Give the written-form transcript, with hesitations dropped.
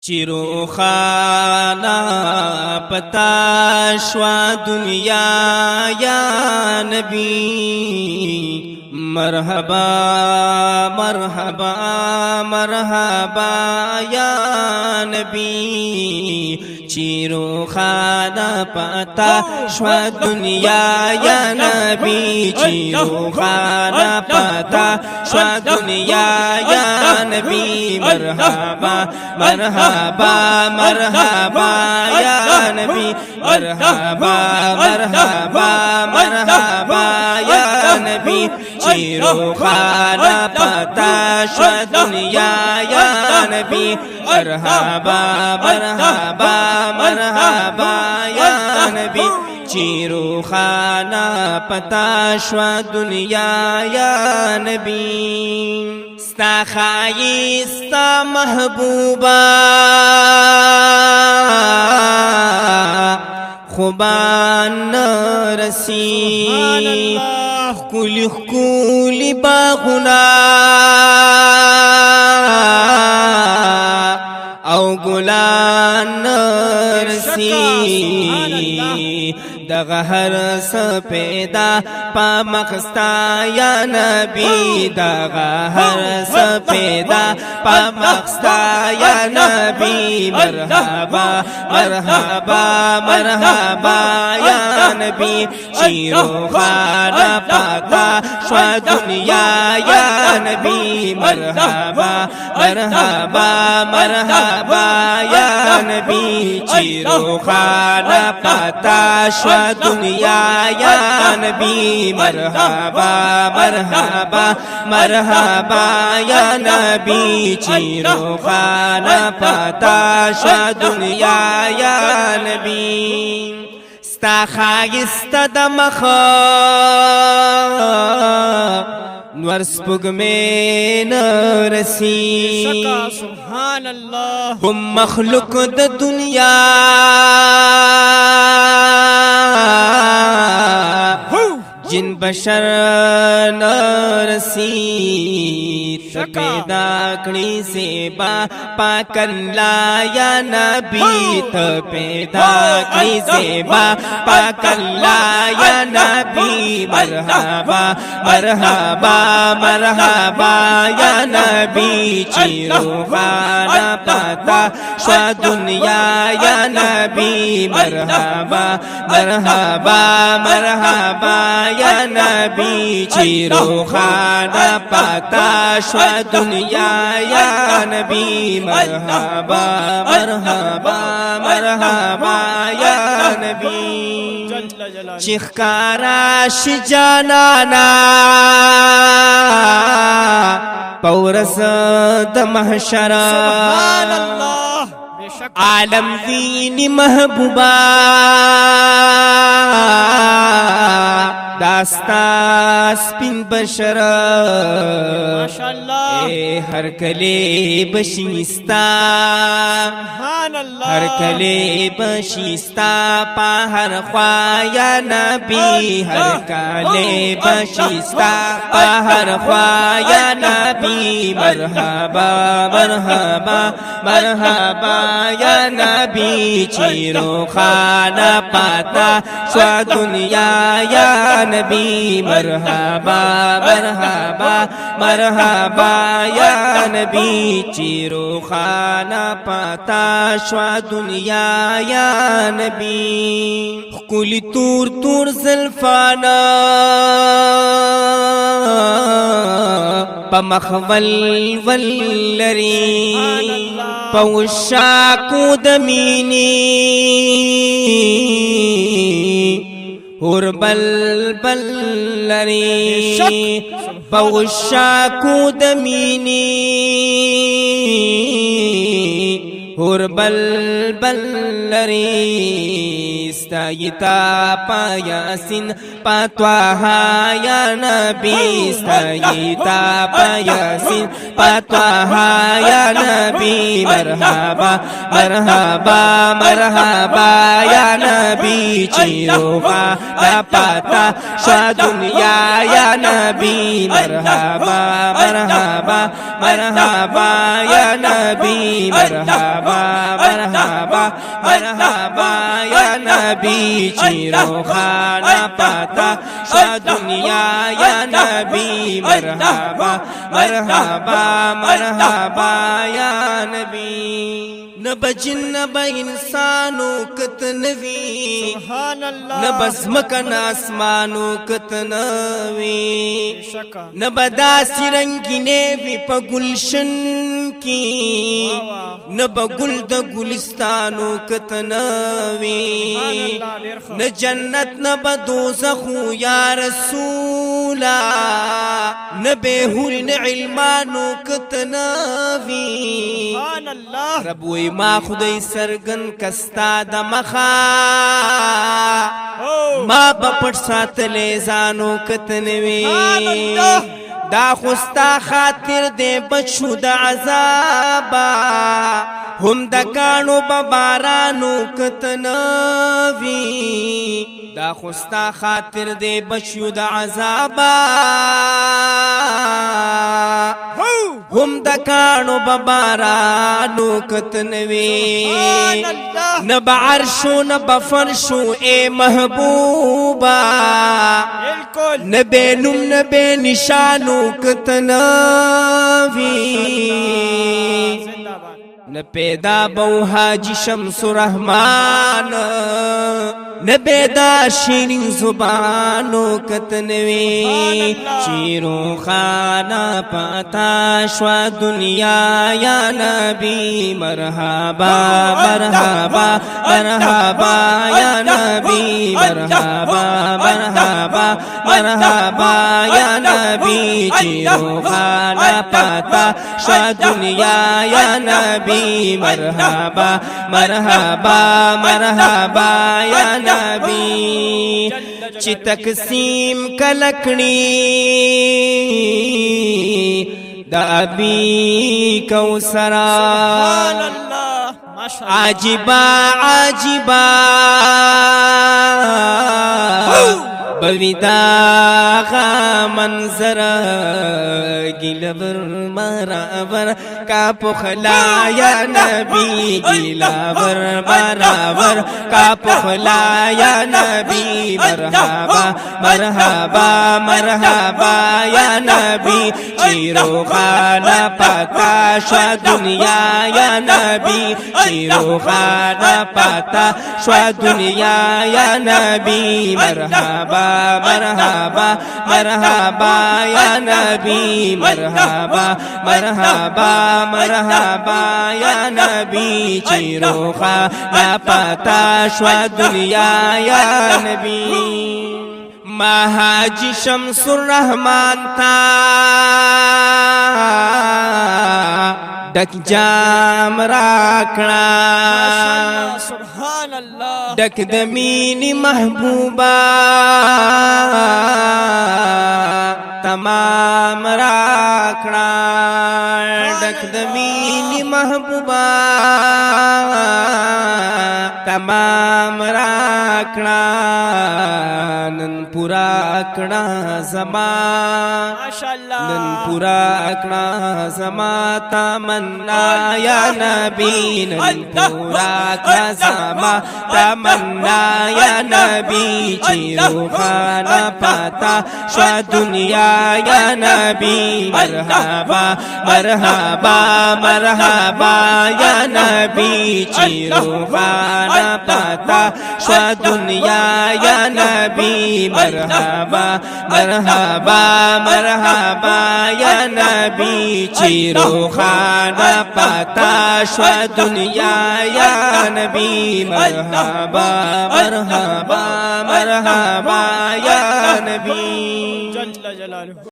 चिरोखाना पता श्वा दुनिया या नबी मरहबा मरहबा मरहबा या नबी चिरोखाना पता श्वा दुनिया या नबी चिरोखाना पता श्वा दुनिया या नबी मरहबा मरहबा मरहबा या नबी मरहबा मरहबा मरहबा या नबी चिरोखाना पता श्वा दुनिया या नबी मरहबा मरहबा मरहबा या नबी चिरोखाना पता श्वा दुनिया या नबी स्ता खाइस्ता महबूबा खुबान रसी कुल कुल बागुना औ गुलान रसी दगहर सपेदा पामखस्ता या नबी दगहर सपेदा पामखस्ता या नबी मरहबा मरहबा मरहबा या नबी चिरोखाना पता श्वा दुनिया या नबी मरहबा मरहबा मरहबा या नबी चिरोखाना पता श्वा दुनिया या नबी मरहबा मरहबा मरहबा या नबी चिरोखाना पता श्वा दुनिया या नबी स्ता खाइस्ता दमख नवर स्पुगमे नरसी सुभान अल्लाह हम मखलूक द दुनिया जिन बशर नरसी पैदा कड़ी से पाकन लाया नबी पैदा कड़ी से पाकन लाया नबी मरहबा मरहबा मरहबा या नबी चिरोखाना पता श्वा दुनिया या नबी मरहबा मरहबा मरहबा या नबी चिरोखाना पता श्वा दुनिया या नबी मरहबा मरहबा मरहबा या नबी चिखकाराश जानाना पौरस द महशरा सुभान अल्लाह आलम दीन महबूबा दास्ता स्पिन बशरा माशाअल्लाह हर कले बशिस्ता सुभान अल्लाह हर कले बशिस्ता पा हर ख्वाया नबी हर कले बशिस्ता पा हर ख्वाया नबी मरहबा मरहबा मरहबा या नबी चिरोखाना पता श्वा दुनिया या नबी मरहबा मरहबा मरहबा या नबी चिरोखाना पता श्वा दुनिया या नबी कुली तूर तूर ज़ल्फाना पमखवल वल्लरी पौशाकु दमीनी और बल बल्लरी पौशाकु दमीनी और बल बल्लरी स्तायिता पायासिन पात्वाहा या नबी स्तायिता पायासिन पात्वाहा या नबी मरहबा मरहबा मरहबा या नबी चिरोखाना पता श्वा दुनिया या नबी मरहबा मरहबा मरहबा या नबी मरहबा مرحبا یا نبی چیرو خانہ پاتا شا دنیا یا نبی مرحبا مرحبا مرحبا یا نبی نب جن نب انسانو کتنوی سبحان اللہ نبس مکن آسمانو کتنوی شکا نب داسی رنگینے وی پا گلشن کی نب گل دا گلستانو کتنوی ن جنت نب دوزخو یا رسولا نبے حورن علمانو کتنوی سبحان اللہ رب وی ما خدای سرگن کستا دا مخا ما بپٹ ساتلے زانو کتنوی دا خستا خاطر دے بچو دا عذابا ہم دا کانو ببارانو کتنوی دا خستا خاطر دے بچو دا عذابا ہم دا کانو ببارانو کتنوی نب عرشو نب فرشو اے محبوبا نبے نم نبے نشانو کتنوی ن پیدا بو حاجی شمس رحمان ن پیدا شیرین زبانو کتنوی چیرو خانہ پاتا شوا دنیا یا نبی مرحبا مرحبا مرحبا یا نبی مرحبا مرحبا مرحبا یا نبی چیرو خانہ پاتا شوا دنیا یا نبی مرحبا مرحبا مرحبا یا نبی چی تقسیم کلکنی دا ابی کوثرا عجبا عجبا بویدا غا منظر گلبر مرابر کا پخلا یا نبی گلبر مرابر کا پخلا یا نبی مرحبا مرحبا مرحبا یا نبی چیرو خانہ پاتا شوا دنیا یا نبی چیرو خانہ پاتا شوا دنیا یا نبی مرحبا مرحبا مرحبا یا نبی مرحبا مرحبا مرحبا یا نبی چیرو خانہ پاتا شوا دنیا یا نبی ما حاجی شمس الرحمن تا ڈک جام راکنا سبحان اللہ ڈک دمینی محبوبا تمام راکنا ڈک دمینی محبوبا تمام راکنا نن پورا کنا زمان نن پورا کنا زمان تمنا یا نبی نن پورا کنا زمان تمنا یا نبی چیرو خانہ پاتا شوا دنیا یا نبی مرحبا مرحبا مرحبا یا نبی چیرو خانہ پاتا شوا دنیا یا نبی مرحبا مرحبا مرحبا یا نبی چیرو خانہ پاتا شوا دنیا یا نبی مرحبا مرحبا مرحبا یا نبی جل جلالہ